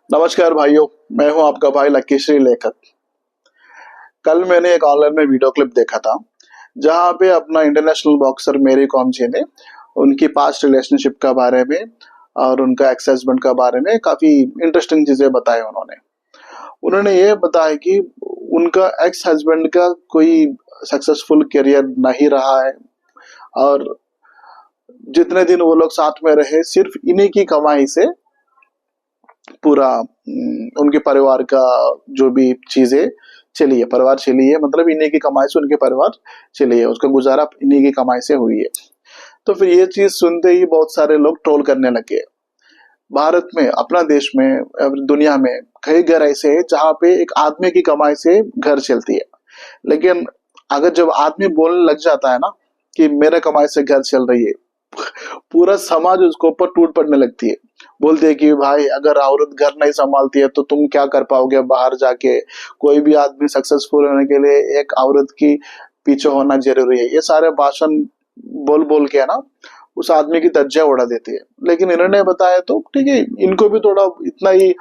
नमस्कार भाइयों। मैं हूं आपका भाई लकी श्री लेखक। कल मैंने एक ऑनलाइन में वीडियो क्लिप देखा था जहां पे अपना इंटरनेशनल बॉक्सर मेरी कॉम जी ने उनकी पास्ट रिलेशनशिप का बारे में और उनका एक्स हस्बैंड का बारे में काफी इंटरेस्टिंग चीजें बताई। उन्होंने उन्होंने ये बताया कि उनका एक्स हस्बैंड का कोई सक्सेसफुल करियर नहीं रहा है और जितने दिन वो लोग साथ में रहे सिर्फ इन्हीं की कमाई से पूरा उनके परिवार का जो भी चीजें चली है, परिवार चली है, मतलब इन्हीं की कमाई से उनके परिवार चली है, उसका गुजारा इन्हीं की कमाई से हुई है। तो फिर ये चीज सुनते ही बहुत सारे लोग ट्रोल करने लगे। भारत में, अपना देश में, दुनिया में कई घर ऐसे हैं जहाँ पे एक आदमी की कमाई से घर चलती है, लेकिन अगर जब आदमी बोलने लग जाता है ना कि मेरे कमाई से घर चल रही है, पूरा समाज उसके ऊपर टूट पड़ने लगती है। बोलते हैं कि भाई अगर औरत घर नहीं संभालती है तो तुम क्या कर पाओगे बाहर जाके। कोई भी आदमी सक्सेसफुल होने के लिए एक औरत की पीछे होना जरूरी है। ये सारे भाषण बोल बोल के है ना उस आदमी की धज्जियां उड़ा देती है। लेकिन इन्होंने बताया तो ठीक है, इनको भी थोड़ा इतना ही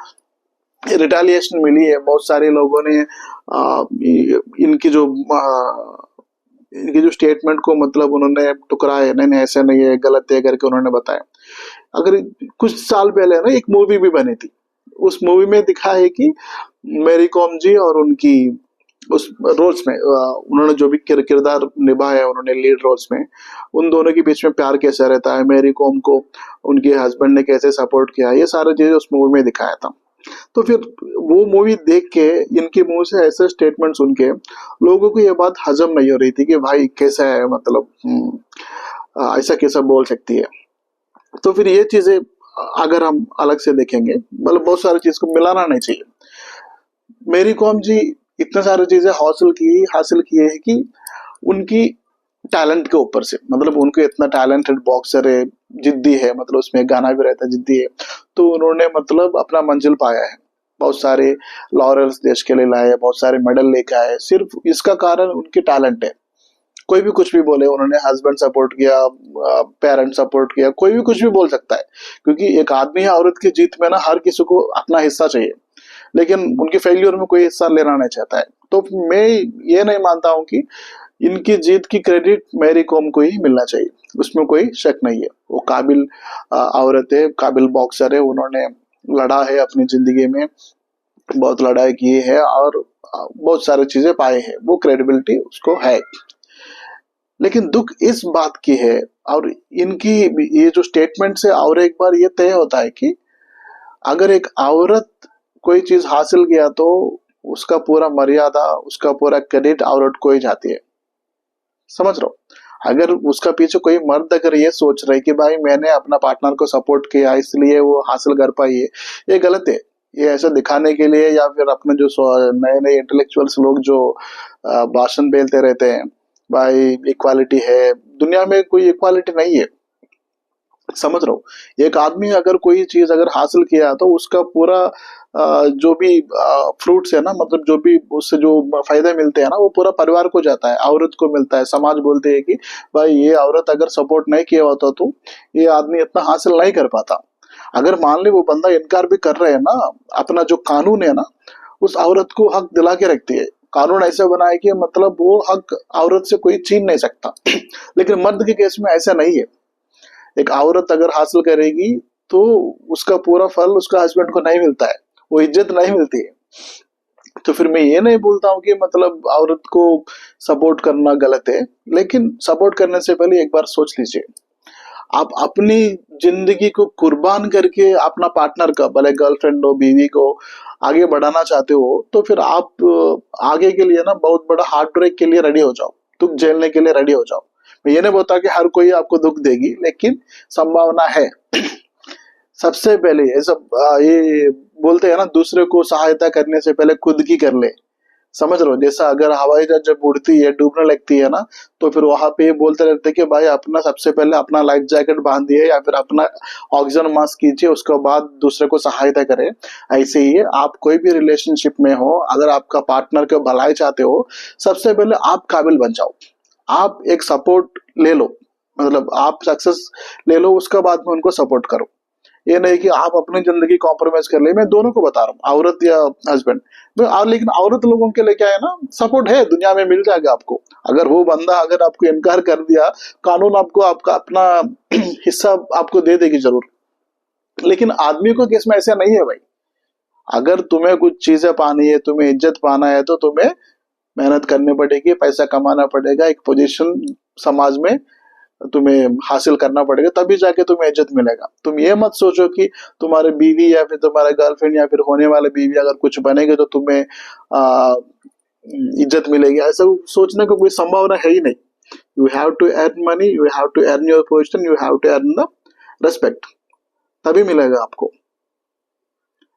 रिटेलिएशन मिली है। बहुत सारे लोगों ने इनकी जो इनकी जो स्टेटमेंट को मतलब उन्होंने टुकराया, नहीं नहीं ऐसा नहीं है, गलत है करके उन्होंने बताया। अगर कुछ साल पहले ना एक मूवी भी बनी थी, उस मूवी में दिखा है कि मेरी कॉम जी और उनकी उस रोल्स में उन्होंने जो भी किरदार निभाया है, उन्होंने लीड रोल्स में, उन दोनों के बीच में प्यार कैसा रहता है, मेरी कॉम को उनके हस्बैंड ने कैसे सपोर्ट किया, ये सारी चीजें उस मूवी में दिखाया था। तो फिर वो मूवी देख के इनके मुंह से ऐसे स्टेटमेंट सुन के लोगों को ये बात हजम नहीं हो रही थी कि भाई कैसा है, मतलब ऐसा कैसा बोल सकती है। तो फिर ये चीजें अगर हम अलग से देखेंगे, मतलब बहुत सारी चीज को मिलाना नहीं चाहिए। मेरी कॉम जी इतने सारी चीजें हासिल किए है कि उनकी टैलेंट के ऊपर से, मतलब उनको इतना टैलेंटेड बॉक्सर है, जिद्दी है, मतलब उसमें गाना भी रहता है जिद्दी है, तो उन्होंने मतलब अपना मंजिल पाया है। बहुत सारे लॉरेल्स देश के लिए लाए, बहुत सारे मेडल लेके आए, सिर्फ इसका कारण उनकी टैलेंट है। कोई भी कुछ भी बोले, उन्होंने हस्बैंड सपोर्ट किया, पेरेंट सपोर्ट किया, कोई भी कुछ भी बोल सकता है, क्योंकि एक आदमी या औरत की जीत में ना हर किसी को अपना हिस्सा चाहिए, लेकिन उनकी फेल्यूर में कोई हिस्सा लेना नहीं चाहता है। तो मैं ये नहीं मानता हूँ कि इनकी जीत की क्रेडिट मैरी कॉम को ही मिलना चाहिए, उसमें कोई शक नहीं है। वो काबिल औरत है, काबिल बॉक्सर है, उन्होंने लड़ा है अपनी जिंदगी में, बहुत लड़ाई की है और बहुत सारी चीजें पाए हैं, वो क्रेडिबिलिटी उसको है। लेकिन दुख इस बात की है, और इनकी ये जो स्टेटमेंट से और एक बार ये तय होता है कि अगर एक औरत कोई चीज हासिल किया तो उसका पूरा मर्यादा, उसका पूरा क्रेडिट औरत को ही जाती है। समझ रहे हो? अगर उसका पीछे कोई मर्द अगर ये सोच रहे कि भाई मैंने अपना पार्टनर को सपोर्ट किया इसलिए वो हासिल कर पाई है, ये गलत है। ये ऐसा दिखाने के लिए, या फिर अपने जो नए नए इंटेलेक्चुअल्स लोग जो भाषण बेलते रहते हैं, भाई इक्वालिटी है, दुनिया में कोई इक्वालिटी नहीं है। समझ रहा हूँ, एक आदमी अगर कोई चीज अगर हासिल किया तो उसका पूरा जो भी फ्रूट्स है ना, मतलब जो भी उससे जो फायदे मिलते हैं ना, वो पूरा परिवार को जाता है, औरत को मिलता है। समाज बोलते हैं कि भाई ये औरत अगर सपोर्ट नहीं किया होता तो ये आदमी इतना हासिल नहीं कर पाता। अगर मान ले वो बंदा इनकार भी कर रहे हैं ना, अपना जो कानून है ना उस औरत को हक दिला के रखती है। कानून ऐसा बना है कि मतलब वो हक औरत से कोई छीन नहीं सकता। लेकिन मर्द के केस में ऐसा नहीं है। एक औरत अगर हासिल करेगी तो उसका पूरा फल उसका हस्बैंड को नहीं मिलता है, वो इज्जत नहीं मिलती है। तो फिर मैं ये नहीं बोलता हूँ कि मतलब औरत को सपोर्ट करना गलत है, लेकिन सपोर्ट करने से पहले एक बार सोच लीजिए। आप अपनी जिंदगी को कुर्बान करके अपना पार्टनर का, भले गर्लफ्रेंड हो, बीवी को आगे बढ़ाना चाहते हो, तो फिर आप आगे के लिए ना बहुत बड़ा हार्ट ब्रेक के लिए रेडी हो जाओ, दुख झेलने के लिए रेडी हो जाओ। मैं ये नहीं बोलता कि हर कोई आपको दुख देगी, लेकिन संभावना है। सबसे पहले ये सब ये बोलते हैं ना, दूसरे को सहायता करने से पहले खुद की कर ले। समझ रहे हो? जैसा अगर हवाई जहाज जब उड़ती है, डूबने लगती है ना, तो फिर वहां पे ये बोलते रहते हैं कि भाई अपना सबसे पहले अपना लाइफ जैकेट बांधिए या फिर अपना ऑक्सीजन मास्क कीजिए, उसके बाद दूसरे को सहायता करें। ऐसे ही है, आप कोई भी रिलेशनशिप में हो, अगर आपका पार्टनर को भलाई चाहते हो, सबसे पहले आप काबिल बन जाओ। आप एक सपोर्ट ले लो, मतलब आप सक्सेस ले लो, उसके बाद में उनको सपोर्ट करो। ये नहीं कि आप अपनी जिंदगी कॉम्प्रोमाइज कर ले। मैं दोनों को बता रहा हूँ, औरत या हस्बैंड। और लेकिन औरत लोगों के लिए क्या है ना, सपोर्ट है दुनिया में, मिल जाएगा आपको। अगर वो बंदा अगर आपको इनकार कर दिया, कानून आपको आपका अपना हिस्सा आपको दे देगी जरूर। लेकिन आदमी को केस में ऐसा नहीं है भाई। अगर तुम्हें कुछ चीजें पानी है, तुम्हें इज्जत पाना है, तो तुम्हें मेहनत करनी पड़ेगी, पैसा कमाना पड़ेगा, एक पोजीशन समाज में तुम्हें हासिल करना पड़ेगा, तभी जाके तुम्हें इज्जत मिलेगा। तुम ये मत सोचो कि तुम्हारे बीवी या फिर तुम्हारे गर्लफ्रेंड या फिर होने वाले बीवी अगर कुछ बनेगे तो तुम्हें इज्जत मिलेगी। ऐसा सोचने का कोई संभावना है ही नहीं। You have to earn money, you have to earn your position, you have to earn the respect, तभी मिलेगा आपको।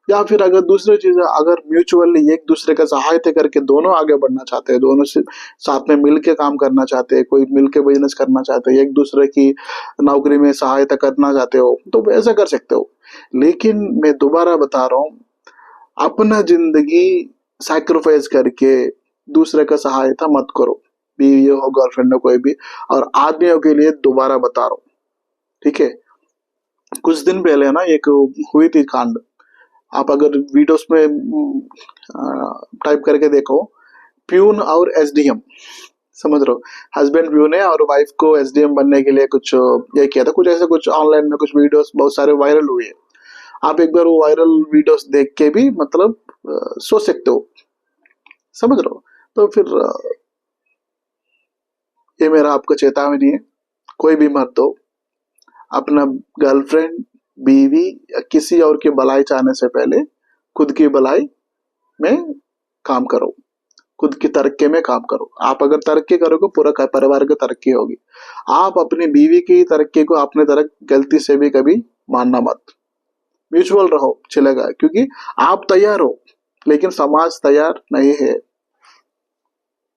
या फिर अगर दूसरी चीज है, अगर म्यूचुअली एक दूसरे का सहायता करके दोनों आगे बढ़ना चाहते हैं, दोनों से साथ में मिलके काम करना चाहते हैं, कोई मिलके बिजनेस करना चाहते हैं, एक दूसरे की नौकरी में सहायता करना चाहते हो, तो ऐसा कर सकते हो। लेकिन मैं दोबारा बता रहा हूँ, अपना जिंदगी सैक्रिफाइस करके दूसरे का सहायता मत करो, बीवी हो, गर्लफ्रेंड हो, कोई भी। और आदमियों के लिए दोबारा बता रहा हूँ, ठीक है। कुछ दिन पहले ना एक हुई थी कांड, आप अगर वीडियोस में टाइप करके देखो, प्यून और एसडीएम, समझ रहे हो, हस्बैंड प्यून है और वाइफ को एसडीएम बनने के लिए कुछ ये किया था, कुछ ऐसा, कुछ ऑनलाइन में कुछ वीडियोस बहुत सारे वायरल हुए हैं। आप एक बार वो वायरल वीडियोस देख के भी मतलब सोच सकते हो, समझ रहे हो। तो फिर ये मेरा आपको चेतावनी है, कोई भी मत हो, अपना गर्लफ्रेंड, बीवी या किसी और की भलाई चाहने से पहले खुद की भलाई में काम करो, खुद की तरक्की में काम करो। आप अगर तरक्की करोगे, पूरा परिवार की तरक्की होगी। आप अपनी बीवी की तरक्की को अपने तरफ गलती से भी कभी मानना मत। म्यूचुअल रहो, चलेगा, क्योंकि आप तैयार हो लेकिन समाज तैयार नहीं है।